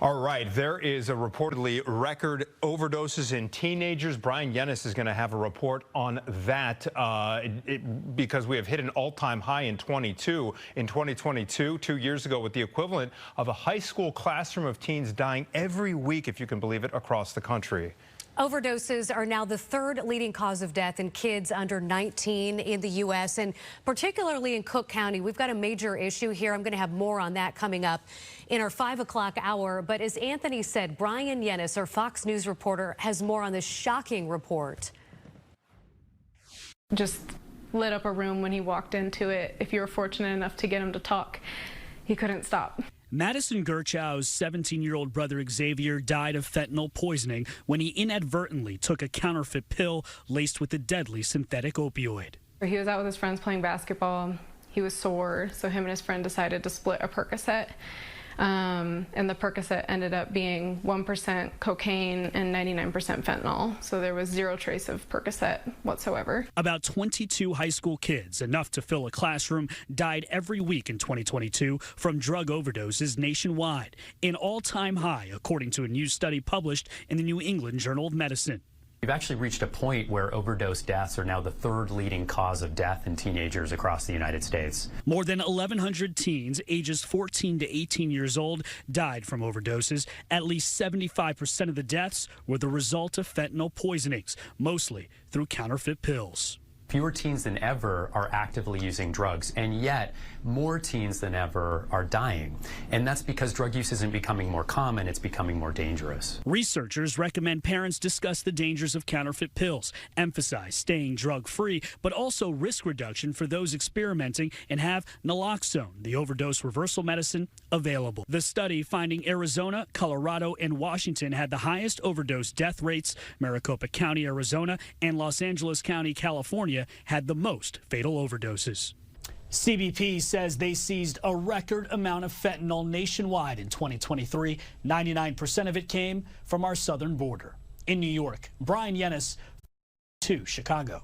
All right, there is a reportedly record overdoses in teenagers. Brian Yennis is going to have a report on that because we have hit an all-time high in 2022, 2 years ago, with the equivalent of a high school classroom of teens dying every week, if you can believe it, across the country. Overdoses are now the third leading cause of death in kids under 19 in the U.S., and particularly in Cook County. We've got a major issue here. I'm going to have more on that coming up in our 5 o'clock hour. But as Anthony said, Brian Yennis, our Fox News reporter, has more on this shocking report. Just lit up a room when he walked into it. If you were fortunate enough to get him to talk, he couldn't stop. Madison Gerchow's 17-year-old brother Xavier died of fentanyl poisoning when he inadvertently took a counterfeit pill laced with a deadly synthetic opioid. He was out with his friends playing basketball. He was sore, so him and his friend decided to split a Percocet. And the Percocet ended up being 1% cocaine and 99% fentanyl. So there was zero trace of Percocet whatsoever. About 22 high school kids, enough to fill a classroom, died every week in 2022 from drug overdoses nationwide, an all-time high, according to a new study published in the New England Journal of Medicine. We've actually reached a point where overdose deaths are now the third leading cause of death in teenagers across the United States. More than 1,100 teens ages 14 to 18 years old died from overdoses. At least 75% of the deaths were the result of fentanyl poisonings, mostly through counterfeit pills. Fewer teens than ever are actively using drugs, and yet more teens than ever are dying. And that's because drug use isn't becoming more common, it's becoming more dangerous. Researchers recommend parents discuss the dangers of counterfeit pills, emphasize staying drug-free, but also risk reduction for those experimenting, and have naloxone, the overdose reversal medicine, available. The study finding Arizona, Colorado, and Washington had the highest overdose death rates. Maricopa County, Arizona, and Los Angeles County, California, had the most fatal overdoses. CBP says they seized a record amount of fentanyl nationwide in 2023. 99% of it came from our southern border. In New York, Brian Yennis, 2 Chicago.